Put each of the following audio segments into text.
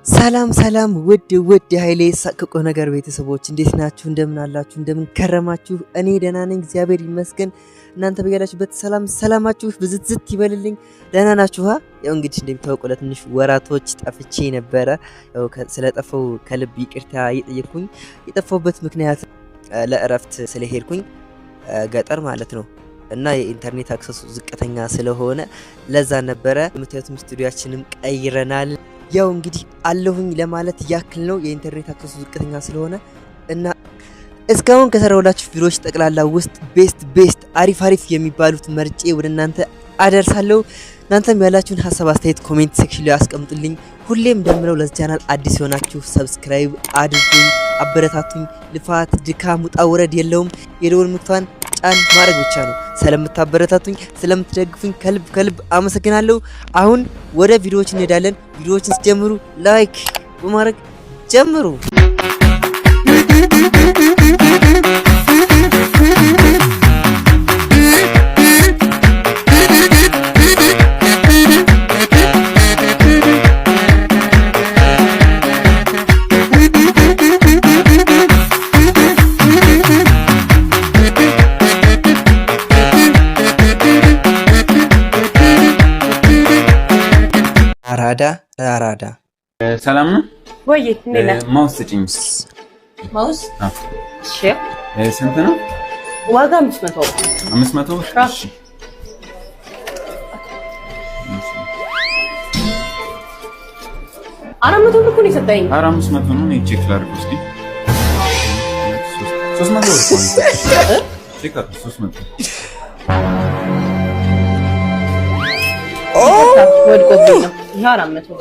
ሰላም ሰላም ውድ የኃይሌ ሳቅቆ ነገር ቤተሰቦች እንዴት ናችሁ? እንደምን አላችሁ? እንደምን ከረማችሁ? እኔ ደህና ነኝ፣ እግዚአብሔር ይመስገን። እናንተ በያላችሁበት ሰላማችሁ ብዝዝት ይበልልኝ። ደህና ናችሁ? ያው እንግዲህ እንደምታውቁ ለትንሽ ወራቶች ጠፍቼ ነበረ። ያው ስለጠፋው ከልብ ይቅርታ እየጠየቅኩኝ፣ የጠፋውበት ምክንያት ለእረፍት ስለሄድኩኝ ገጠር ማለት ነው እና የኢንተርኔት አክሰሱ ዝቅተኛ ስለሆነ ለዛ ነበረ። የምታዩትም ስቱዲዮአችንም ቀይረናል። ያው እንግዲህ አለሁኝ ለማለት ያክል ነው። የኢንተርኔት አክሰሱ ዝቅተኛ ስለሆነ እና እስካሁን ከሰራሁላችሁ ቪዲዮዎች ጠቅላላ ውስጥ ቤስት አሪፍ የሚባሉት መርጬ ወደ እናንተ አደርሳለሁ። እናንተም ያላችሁን ሀሳብ አስተያየት ኮሜንት ሴክሽን ላይ አስቀምጡልኝ። ሁሌም እንደምለው ለዚህ ቻናል አዲስ የሆናችሁ ሰብስክራይብ አድርጉኝ፣ አበረታቱኝ። ልፋት ድካም ውጣ ውረድ የለውም። የደወል ምልክቷን ጫን ማድረግ ብቻ ነው። ስለምታበረታቱኝ ስለምትደግፉኝ ከልብ አመሰግናለሁ። አሁን ወደ ቪዲዮዎች እንሄዳለን። ቪዲዮዎችን ስትጀምሩ ላይክ በማድረግ ጀምሩ። አራዳ ሰላም ነው ወይ? እንዴና ማውስ ስጪኝ። ማውስ እሺ፣ ስንት ነው ዋጋ? 500 እሺ። አራት መቶ ብር እኮ ነው የሰጠኝ። 500 ነው። እኔ ቼክ ላድርግ እስኪ። 300 ቼክ አድርግ። 300 ወድቆብኝ ነው። ይሄ 400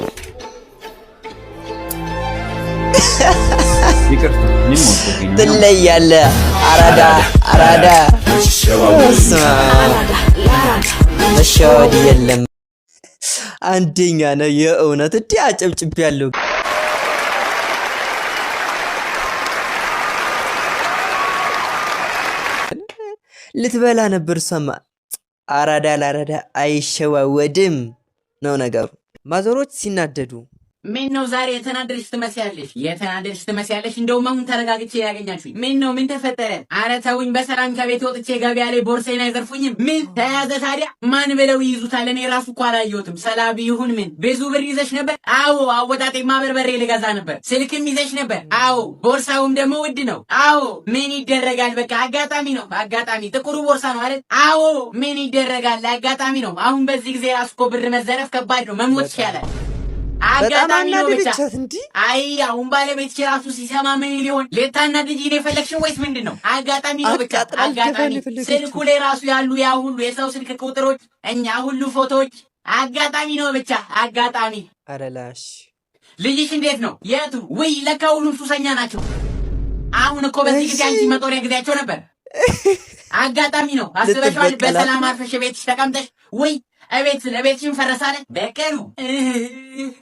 ይቅርታ፣ እኔም ወድቆብኝ ነው። ትለያለህ። አራዳ መሸወድ የለም። አንደኛ ነው የእውነት እንዴ! አጨብጭቤያለሁ። ልትበላ ነበር እሷማ። አራዳ ለአራዳ አይሸዋወድም ነው ነገሩ። ማዘሮች ሲናደዱ ምን ነው ዛሬ የተናደድሽ ትመስያለሽ። እንደውም አሁን ተረጋግቼ ያገኛችሁኝ ምን ነው? ምን ተፈጠረ? አረ ተውኝ፣ በሰላም ከቤት ወጥቼ ገበያ ላይ ቦርሳዬን አይዘርፉኝም? ምን ተያዘ ታዲያ? ማን ብለው ይይዙታል? እኔ ራሱ እኮ አላየሁትም። ሰላቢ ይሁን ምን? ብዙ ብር ይዘሽ ነበር? አዎ። አወጣጤማ በርበሬ ልገዛ ነበር። ስልክም ይዘሽ ነበር? አዎ። ቦርሳውም ደግሞ ውድ ነው? አዎ። ምን ይደረጋል? በቃ አጋጣሚ ነው። አጋጣሚ ጥቁሩ ቦርሳ ነው አይደል? አዎ። ምን ይደረጋል? አጋጣሚ ነው። አሁን በዚህ ጊዜ ራሱ እኮ ብር መዘረፍ ከባድ ነው። መሞት ይቻላል። አጋጣሚ ነው ብቻ። አይ አሁን ባለቤትሽ ራሱ ሲሰማ ምን ሊሆን? ልታናድጂ ነው የፈለግሽው ወይስ ምንድን ነው? አጋጣሚ ነው ብቻ አጋጣሚ። ስልኩ ላይ ራሱ ያሉ ያ ሁሉ የሰው ስልክ ቁጥሮች፣ እኛ ሁሉ ፎቶዎች፣ አጋጣሚ ነው ብቻ አጋጣሚ። አረላሽ ልጅሽ እንዴት ነው? የቱ? ውይ ለካ ሁሉም ሱሰኛ ናቸው። አሁን እኮ በዚህ ጊዜ አንቺ መጦሪያ ጊዜያቸው ነበር። አጋጣሚ ነው። አስበሽዋል? በሰላም አርፈሽ ቤትሽ ተቀምጠሽ ወይ ለቤትሽን ፈረሳለ በቀሉ።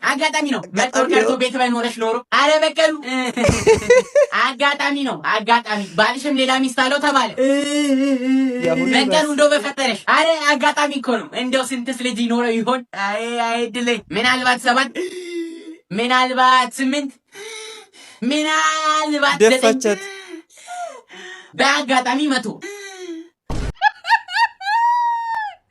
አጋጣሚ ነው። መጦር ከርቶ ቤት ባይኖረሽ ኖሮ። አረ በቀሉ አጋጣሚ ነው። አጋጣሚ ባልሽም ሌላ ሚስት አለው ተባለ። በቀሉ እንደው በፈጠረሽ። አረ አጋጣሚ እኮ ነው። እንደው ስንትስ ልጅ ይኖረው ይሆን? አይ አይድለኝ። ምናልባት 7፣ ምናልባት 8፣ ምናልባት 9፣ በአጋጣሚ 100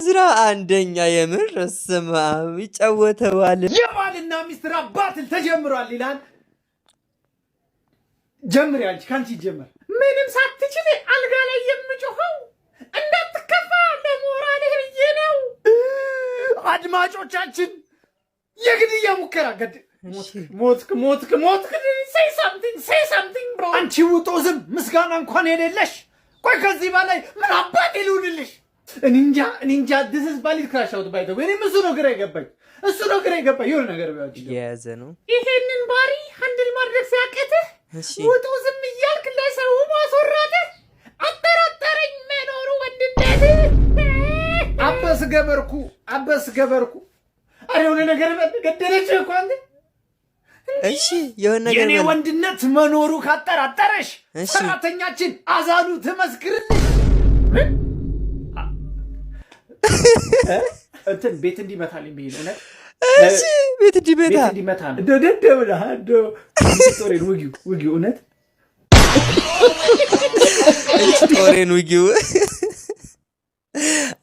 ዝራ አንደኛ የምር ስማም ይጫወተዋል። የባልና ሚስት ባትል ተጀምሯል ይላል። ጀምር ያልሽ ካንቺ ጀምር። ምንም ሳትችል አልጋ ላይ የምጮኸው እንዳትከፋ ለሞራልህ ብዬ ነው። አድማጮቻችን የግድያ ሙከራ ሞትክ say something bro። አንቺ ውጦ ዝም ምስጋና እንኳን የሌለሽ። ቆይ ከዚህ በላይ ምን አባት ይሉንልሽ? እኔ እንጃ this is valid crash out by the way። እሱ ነው ግራ የገባኝ የሆነ ነገር ቢያጅ የያዘ ነው። ይሄንን ባሪ ሃንድል ማድረግ ሲያቅትህ ውጡ ዝም እያልክ ለሰው ማስወራትህ አጠራጠረኝ መኖሩ ወንድነት። አበስ ገበርኩ አረ የሆነ ነገር ገደለች እኮ አንተ። እሺ የሆነ ነገር የኔ ወንድነት መኖሩ ካጠራጠረሽ ሰራተኛችን አዛሉ ትመስክርልሽ። እንትን ቤት እንዲመታልኝ ብዬ ነው። እሺ ቤት እንዲመታ ደደብላ ጦሬን ውጊው እውነት ጦሬን ውጊው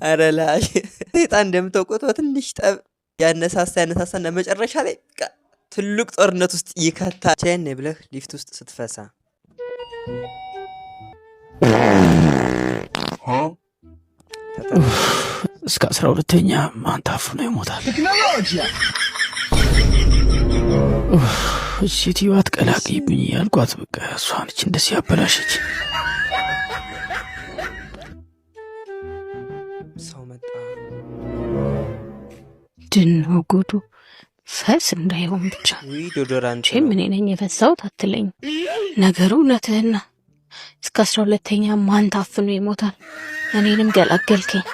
አረላሽ ሰይጣን እንደምታውቁት ትንሽ ጠብ ያነሳሳና መጨረሻ ላይ ትልቅ ጦርነት ውስጥ ይከታል። ቼን ብለህ ሊፍት ውስጥ ስትፈሳ እስከ 12ኛ ማን ታፍኖ ይሞታል? ሴትዮዋ አትቀላቅይብኝ ያልኳት በቃ እሷ ነች እንደዚህ ያበላሸች። ሰው መጣ። ድኖ ጉዱ ፈስ እንዳይሆን ብቻ ዶዶራንት ምን ነኝ የፈሳሁት አትለኝ። ነገሩ እውነትህና እስከ 12ኛ ማን ታፍኖ ይሞታል? እኔንም ገላገልከኝ።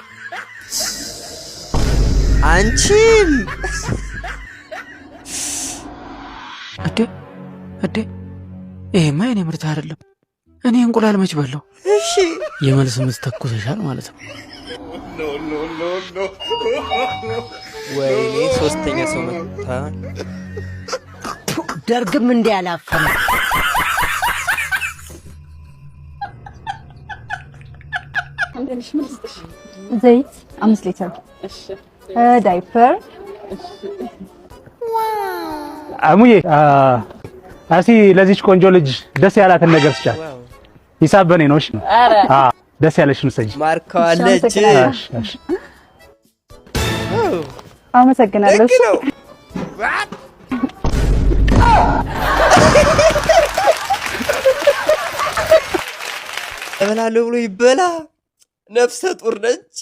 አንቺም እዴ ይሄማ የኔ ምርት አይደለም። እኔ እንቁላል መች በላው? እሺ የመልስ ምት ተኩሰሻል ማለት ነው። ወይኔ ሶስተኛ ሰው መጣ። ደርግም እንደ ያላፈነ ዘይት 5 ሊትር። እሺ ዳይፐር። አሙዬ አሲ ለዚች ቆንጆ ልጅ ደስ ያላትን ነገር ስጫት። ሂሳብ በኔ ነው። እሺ ደስ ያለሽን ሰጂ ማርካዋለች። እሺ አመሰግናለሁ። እበላለሁ ብሎ ይበላ። ነፍሰ ጡር ነች።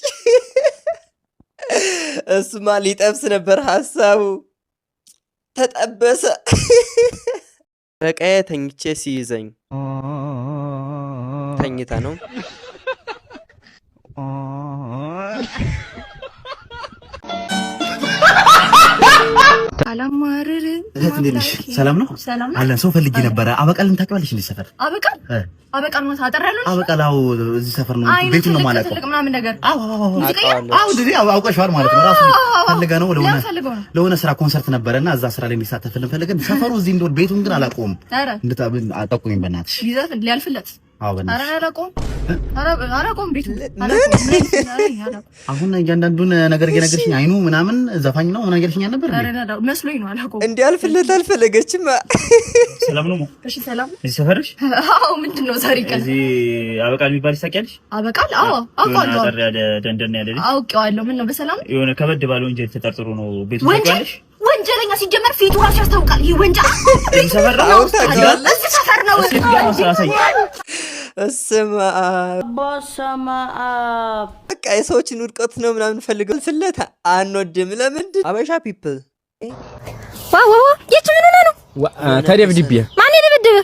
እሱማ ሊጠብስ ነበር ሐሳቡ። ተጠበሰ። በቀየ ተኝቼ ሲይዘኝ ተኝታ ነው። አላማረር እህት እንዴት ነሽ? ሰላም ነው አለን። ሰው ፈልጌ ነበረ። አበቃልን ታውቂዋለሽ? እንዴ ሰፈር አበቃል ነው ታጠራለሽ? አበቃላው እዚህ ሰፈር ነው። ቤቱን ነው ማለት ነው። ምናምን ነገር አውቀሽዋል ማለት ነው። ራሱ ፈልገ ነው ለሆነ ስራ ኮንሰርት ነበረና እዛ ስራ ላይ እንዲሳተፍልን ፈልገን ሰፈሩ እዚህ እንደው ቤቱን ግን አላውቀውም። አጠቁኝ በእናትሽ ይዘፍን ሊያልፍለት አሁን እያንዳንዱን ነገር እየነገርሽኝ አይኑ ምናምን ዘፋኝ ነው ሆነ እያልሽኝ ነበር መስሎኝ ነው። አላውቀውም። እንዲያልፍለት አልፈለገችም። ሰላም ነው። እሺ ሰላም። እዚህ ሰፈርሽ? አዎ። ምንድን ነው ዛሬ ቀን እዚህ አበቃል የሚባል ይሳቂያለሽ? አበቃል? አዎ አውቀዋለሁ። አጠር ያለ ደንደን ያለ ልጅ አውቀዋለሁ። ምን ነው በሰላም? የሆነ ከበድ ባለ ወንጀል ተጠርጥሮ ነው ቤቱ ታውቂያለሽ? ወንጀለኛ ሲጀመር ፊቱ ራሱ ያስታውቃል። ይህ ወንጀል እዚህ ሰፈር ነው። እዚህ ሰፈር ነው። በስመ አብ በቃ የሰዎችን ውድቀት ነው ምናምን ፈልገው ፍለታ አንወድም። ለምንድን አበሻ ፒፕል ዋው የት ምን ነው ተደብድቤ? ማን ይደብድብ?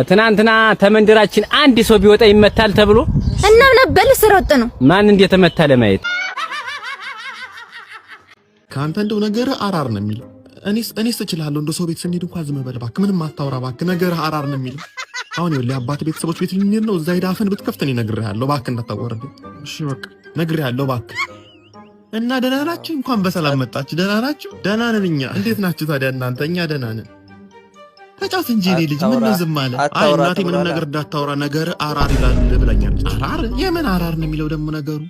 ትናንትና ተመንደራችን አንድ ሰው ቢወጣ ይመታል ተብሎ እና ምን አበል ስሮጥ ነው ማን እንደተመታ ለማየት ካንተ እንደው ነገር አራር ነው የሚለው። እኔስ እችላለሁ። እንደው ሰው ቤት ስንሄድ እንኳን ዝም በል እባክህ፣ ምንም አታውራ እባክህ፣ ነገር አራር ነው የሚለው። አሁን ይኸውልህ አባቴ ቤተሰቦች ቤት ልንሄድ ነው። እዛ ሄደህ አፍህን ብትከፍት እኔ እነግርሃለሁ። እባክህ እንዳታወርድ። እሺ በቃ እነግርሃለሁ እባክህ። እና ደህና ናችሁ? እንኳን በሰላም መጣችሁ። ደህና ናችሁ? ደህና ነን እኛ። እንዴት ናችሁ ታዲያ እናንተ? እኛ ደህና ነን። ተጫውት እንጂ እኔ ልጅ ምን ነው ዝም አለ? አይ እናቴ ምንም ነገር እንዳታወራ ነገር አራር ይላል ብላኛለች። አራር? የምን አራር ነው የሚለው ደግሞ ነገሩ?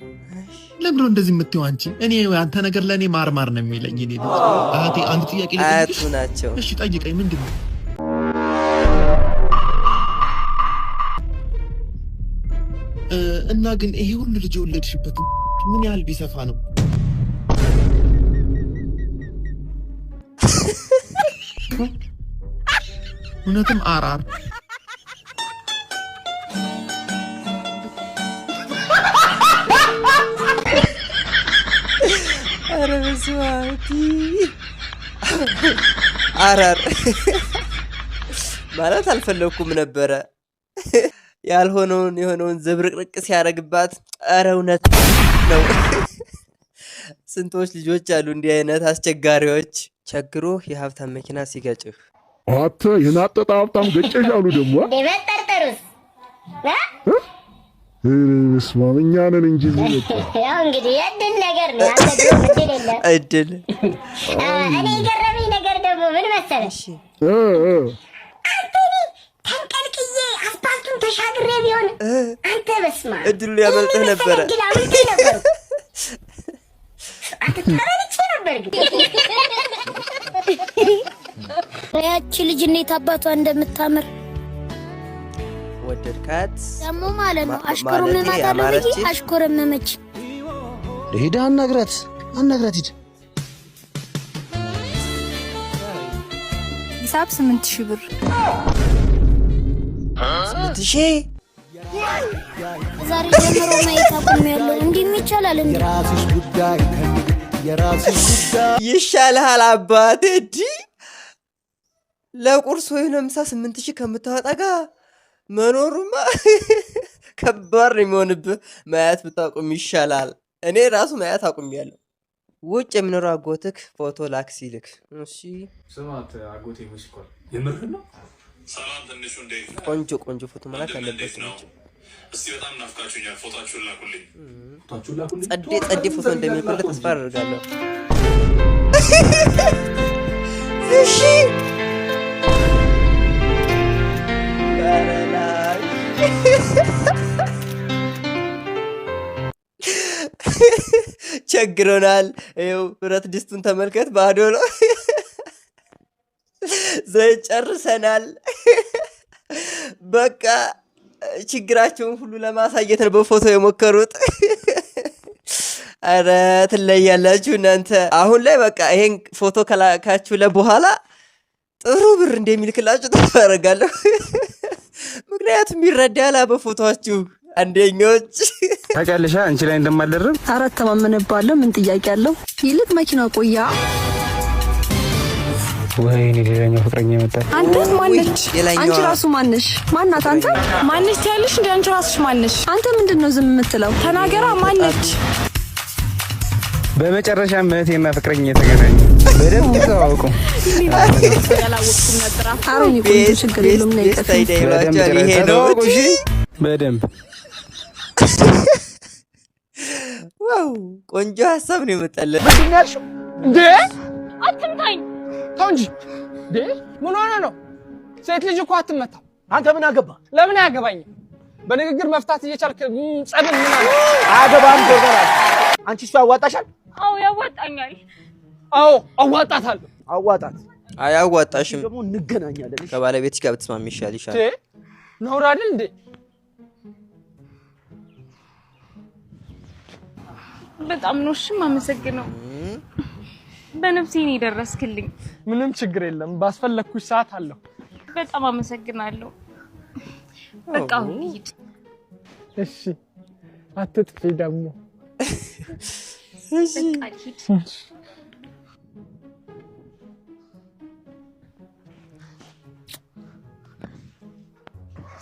ለምን ነው እንደዚህ የምትይው አንቺ? እኔ አንተ ነገር ለኔ ማርማር ነው የሚለኝ። እኔ ልጅ አያቴ አንድ ጥያቄ ልጠይቅሽ። ናቸው። እሺ ጠይቀኝ። ምንድን ነው? እና ግን ይሄ ሁሉ ልጅ የወለድሽበት ምን ያህል ቢሰፋ ነው? እውነትም አራር አራር ማለት አልፈለኩም ነበረ። ያልሆነውን የሆነውን ዝብርቅርቅ ሲያደርግባት ኧረ እውነት ነው። ስንቶች ልጆች አሉ እንዲህ አይነት አስቸጋሪዎች። ቸግሮ የሀብታም መኪና ሲገጭህ አተ የናጠጣ ሀብታም ገጨሽ አሉ ደግሞ በጠርጠሩስ በስመ አብ እኛ ነን እንጂ ያው እንግዲህ የእድል ነገር ነው። አንተ ደግሞ እድል የለም። እድል እኔ የገረመኝ ነገር ደግሞ ምን መሰለሽ? አንተ ተንቀልቅዬ አስፓልቱን ተሻግሬ ቢሆን አንተ በስመ አብ እድሉ ያመልጥህ ነበረ። አንተ ተረድቼ ነበር ግን ያቺ ልጅ እንዴት አባቷ እንደምታምር ወደድካት ደግሞ ማለት ነው። አሽኮረመማታለሁ እንጂ አሽኮረመመች። ሄዳ አናግራት ሂድ። ሂሳብ 8000 ብር 8000 ዛሬ ጀምሮ ማየት አቁሜያለሁ። እንዲህም ይቻላል እንዴ? የራስሽ ጉዳይ የራስሽ ጉዳይ ይሻልሃል አባቴ። ለቁርስ ወይም ለምሳ 8000 ከምታወጣ ጋር መኖሩማ ከባድ ነው የሚሆንብህ። ማየት ብታቆም ይሻላል። እኔ ራሱ ማየት አቁሜያለሁ። ውጭ የሚኖረው አጎትክ ፎቶ ላክ ሲልክ እሺ ስማት አጎቴ ሙስኮል የምር ነው። ሰላም ትንሹ እንዴት ነው? ቆንጆ ፎቶ መላክ አለበት ነው። እስቲ በጣም ናፍቃችሁኛል። ፎቶአችሁን ላኩልኝ። ጸዴ ፎቶ እንደሚልኩልህ ተስፋ አደርጋለሁ። እሺ ቸግሮናል። ይኸው ብረት ድስቱን ተመልከት፣ ባዶ ነው። ዘይት ጨርሰናል። በቃ ችግራቸውን ሁሉ ለማሳየት ነው በፎቶ የሞከሩት። አረ ትለያላችሁ እናንተ። አሁን ላይ በቃ ይሄን ፎቶ ከላካችሁ ለበኋላ ጥሩ ብር እንደሚልክላችሁ ተስፋ አደርጋለሁ። ምክንያቱም ይረዳላ በፎቶአችሁ አንደኞች። ታውቂያለሽ አንቺ ላይ እንደማልደርም። ኧረ ተማመነባለሁ። ምን ጥያቄ አለው? ይልቅ መኪና ቆያ። ወይኔ ሌላኛው ፍቅረኛ ይመጣል። አንተ ማነሽ? አንቺ ራሱ ማነሽ? ማናት አንተ? ማነሽ ያለሽ እንደ አንቺ ራስሽ ማነሽ? አንተ ምንድነው ዝም የምትለው? ተናገራ። ማነች? በመጨረሻ እህቴና ፍቅረኛ የተገናኙ በደንብ ተዋወቁ። ያላወቅኩም ነበር። አሁን ይቆይ ችግር የለውም ነው ይሄ ነው በደንብ ዋው ቆንጆ ሐሳብ ነው የመጣለን። ምንድን ያልሽው እንዴ? አትምታኝ። ተው እንጂ እንዴ! ምን ሆነ ነው? ሴት ልጅ እኮ አትመታም። አንተ ምን አገባ? ለምን አያገባኝም? በንግግር መፍታት እየቻልክ ጸብን ምን አለ? አያገባም። ጎርበራል። አንቺ እሱ ያዋጣሻል? አዎ ያዋጣኛል። አዎ አዋጣታለሁ። አዋጣት። አያዋጣሽም። ደግሞ እንገናኛለን። ከባለቤትሽ ጋር ብትስማሚ ይሻልሻል። ነውር አይደል እንዴ? በጣም ነው እሺ የማመሰግነው። በነፍሴ ነው የደረስክልኝ። ምንም ችግር የለም። ባስፈለኩሽ ሰዓት አለሁ። በጣም አመሰግናለሁ። በቃ ሂድ። እሺ አትጥፊ ደግሞ። እሺ በቃ ሂድ።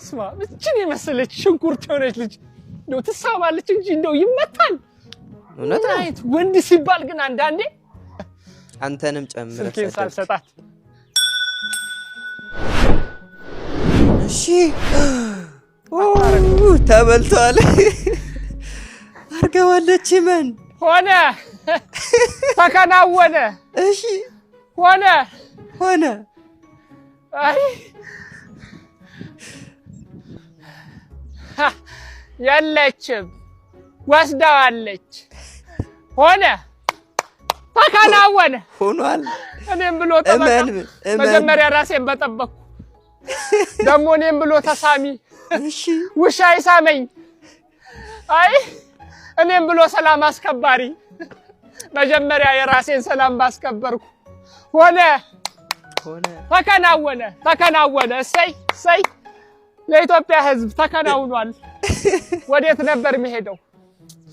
ስማ እቺን የመሰለች ሽንኩርት የሆነች ልጅ ነው ትሳባለች እንጂ እንደው ይመታል። እውነት ነው። ወንድ ሲባል ግን አንዳንዴ አንተንም ጨምረህ ስልኬን ሳልሰጣት። እሺ ተበልቷል። አርገዋለች። ምን ሆነ? ተከናወነ። እሺ ሆነ። አይ የለችም፣ ወስዳዋለች። ሆነ። ተከናወነ። ሆኗል። እኔም ብሎ ተመጣ። መጀመሪያ ራሴን በጠበቅኩ። ደግሞ እኔም ብሎ ተሳሚ። እሺ ውሻ ይሳመኝ። አይ እኔም ብሎ ሰላም አስከባሪ። መጀመሪያ የራሴን ሰላም ባስከበርኩ። ሆነ። ተከናወነ። እሰይ ለኢትዮጵያ ሕዝብ ተከናውኗል። ወዴት ነበር የሚሄደው?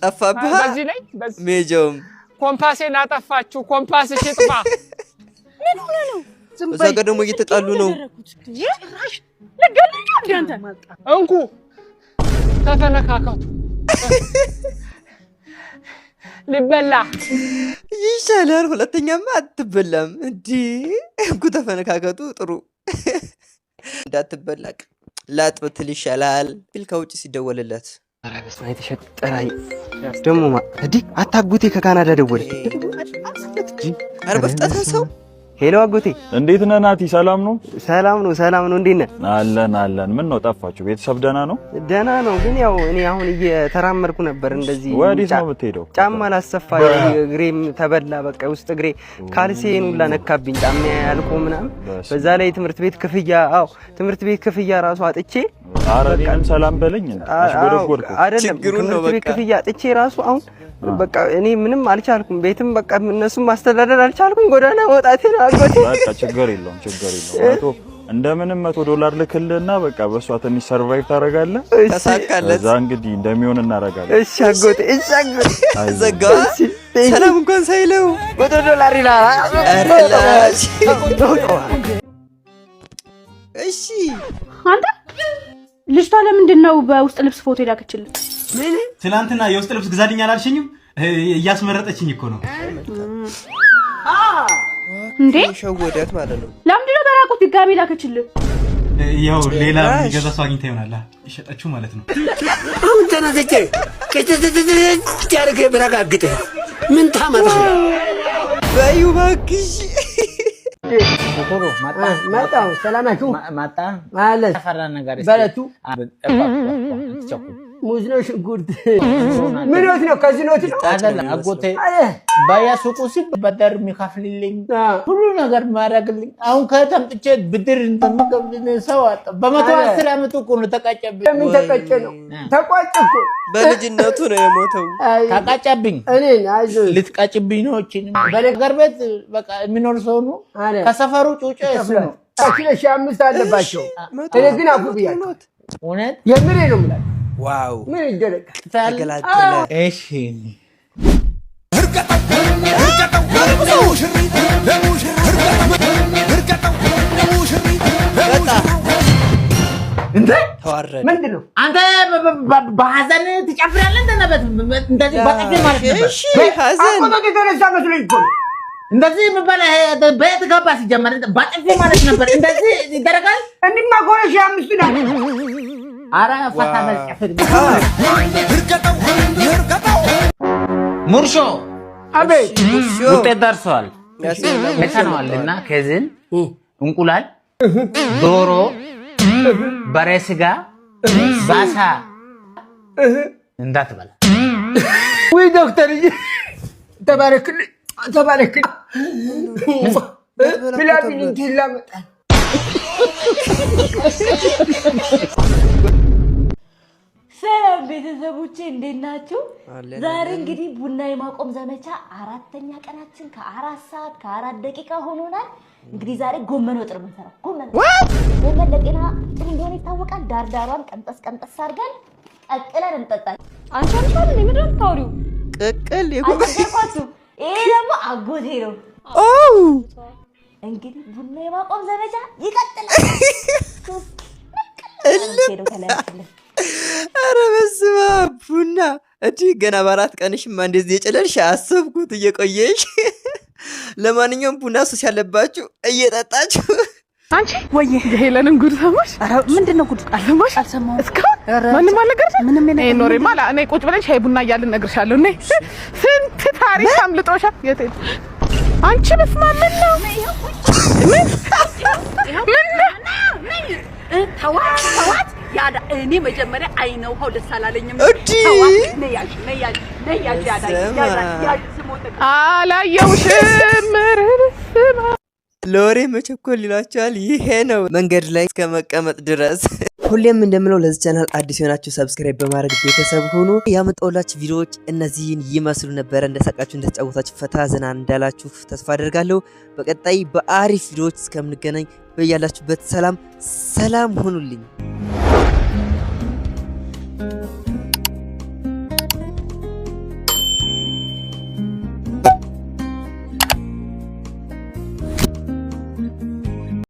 ጠፋብህ። በዚህ ላይ ሜጆም ኮምፓሴን አጠፋችሁ። ኮምፓስሽ ይጥፋ። ምን ሆነ ነው? እዛ ጋር ደግሞ እየተጣሉ ነው። ጭራሽ ለገልኝ አንተ እንኩ ተፈነካከቱ። ሊበላ ይሻላል። ሁለተኛማ አትበላም እንዴ? እንኩ ተፈነካከቱ ጥሩ እንዳትበላቅ ላጥ ብትል ይሻላል። ቢል ከውጭ ሲደወልለት ኧረ በስመ አብ የተሸጠራይ ደግሞ እዲ አታጉቴ ከካናዳ ደወለ። ኧረ በፍጥነት ሰው ሄሎ አጎቴ እንዴት ነህ ናቲ? ሰላም ነው? ሰላም ነው። እንዴት ነህ? አለን። ምን ነው ጠፋችሁ? ቤተሰብ ደህና ነው? ደህና ነው፣ ግን ያው እኔ አሁን እየተራመድኩ ነበር እንደዚህ። ወዴት ነው የምትሄደው? ጫማ ላሰፋ እግሬም ተበላ። በቃ ውስጥ እግሬ ካልሲዬን ሁላ ነካብኝ ጫማ ያልቆ ምናምን። በዛ ላይ ትምህርት ቤት ክፍያ ራሱ አጥቼ ኧረ እኔንም ሰላም በለኝ። አሽጎደጎድኩ አይደለም ትምህርት ቤት ክፍያ አጥቼ ራሱ አሁን በቃ እኔ ምንም አልቻልኩም። ቤትም በቃ እነሱም ማስተዳደር አልቻልኩም። ጎዳና ወጣቴ ነው አጎቴ። በቃ ችግር የለውም። እንደምንም $100 ልክልህና በቃ በሷ ትንሽ ሰርቫይቭ ታደርጋለህ። ተሳካለት። እዛ እንግዲህ እንደሚሆን እናደርጋለን። እሺ አጎቴ። ዘጋው። ሰላም እንኳን ሳይለው $100 ይላል። እሺ አንተ ልጅቷ ለምንድን ነው በውስጥ ልብስ ፎቶ የላከችልህ? ምን ትናንትና የውስጥ ልብስ ግዛልኝ አላልሽኝም? እያስመረጠችኝ እኮ ነው። እንዴ ሸወዳት ማለት ነው። ለምንድን ነው በራቁት ድጋሚ ላከችልህ? ያው ሌላ የሚገዛ ሰው አግኝታ ይሆናል የሸጠችው ማለት ነው። አሁን ተናዘቼ ከጨጨጨጨ ብረጋግጥ ምን ታመጣ በዩ እባክሽ መጣሁ። ሰላማችሁ መጣ ማለት ተፈራ ነገር በለቱ ሙዝ ነው ሽንኩርት ምን ነው ከዚህ ነው አይደለም አጎቴ ባያሱቁ ሲበደር የሚከፍልልኝ ሁሉ ነገር ማድረግልኝ አሁን ከተምጥቼ ብድር እንደምገብልኝ ሰው አጣ። በ110 ዓመቱ እኮ ነው ተቃጨብኝ። ምን ተቃጨ ነው? ተቋጭ እኮ በልጅነቱ ነው የሞተው። ተቃጨብኝ። እኔ አይዞ ልትቃጭብኝ ነው። እቺን በነገር ቤት በቃ የሚኖር ሰው ነው። ከሰፈሩ ጩጬ እሱ ነው። አክለሽ 5 አለባቸው። እኔ ግን አፉ ብያለሁ። እውነት የምሬ ነው ማለት ዋው ምን ይደረግ ተገላገለ። እሺ እንዴ ተዋረደ። ምንድነው አንተ በሐዘን ትጨፍራለህ? እንደዚህ በጥፊ ማለት ነበር። እሺ ሐዘን አቆጣ የተነሳ መስሎኝ እኮ እንደዚህ የሚባል ቤት ገባ ሲጀመር በጥፊ ማለት ነበር። እንደዚህ ይደረጋል? እንዲማ ጎረሽ 5 ነው። ኧረ ፈታ በልጨፍር ሙርሾ አቤት ውጤት ደርሷል። አይተነዋልና ከዝን እንቁላል፣ ዶሮ፣ በሬ ስጋ፣ ባሳ እንዳትበላ። ወይ ዶክተር ተባረክልኝ ብላብኝ እንዲላ መጣ። ሰላም ቤተሰቦቼ እንዴት ናችሁ? ዛሬ እንግዲህ ቡና የማቆም ዘመቻ 4ኛ ቀናችን ከ4 ሰዓት ከ4 ደቂቃ ሆኖናል። እንግዲህ ዛሬ ጎመን ወጥ ነው የምንሰራው። ጎመን ለጤና ጥሩ እንደሆነ ይታወቃል። ዳርዳሯን ቀንጠስ አድርገን ቀቅለን እንጠጣለን። አንቺ ምንድን ነው የምታወሪው? ቅቅል አልነገርኳችሁም? ይሄ ደግሞ አጎቴ ነው። እንግዲህ ቡና የማቆም ዘመቻ ይቀጥላል። ኧረ በስመ አብ ቡና እጅግ ገና በ4 ቀንሽማ እንደዚህ የጨለልሽ አሰብኩት እየቆየሽ። ለማንኛውም ቡና ሱስ ያለባችሁ እየጠጣችሁ አንቺ ወይ ሄለንን ጉድ ሰማሽ? ኧረ ምንድነው ጉድ? አልሰማሽ? አልሰማሁም። እስካሁን ማንም አልነገረሽ? ምንም እኔ ኖሬማ እኔ ቁጭ ብለን ሻይ ቡና እያልን እነግርሻለሁ። እኔ ስንት ታሪክ አምልጦሻል። የት አንቺ በስመ አብ ምን ነው ተዋት ያዳ እኔ መጀመሪያ አይነው ሆ ለሳላለኝም ተዋት ነያጅ ያዳ አላየውሽም ለወሬ መቸኮል ይላችኋል። ይሄ ነው መንገድ ላይ እስከ መቀመጥ ድረስ። ሁሌም እንደምለው ለዚህ ቻናል አዲስ የሆናችሁ ሰብስክራይብ በማድረግ ቤተሰብ ሆኑ። ያመጣሁላችሁ ቪዲዮዎች እነዚህን ይመስሉ ነበረ። እንደሳቃችሁ እንደተጫወታችሁ ፈታ ዘና እንዳላችሁ ተስፋ አደርጋለሁ። በቀጣይ በአሪፍ ቪዲዮዎች እስከምንገናኝ በያላችሁበት ሰላም ሁኑልኝ።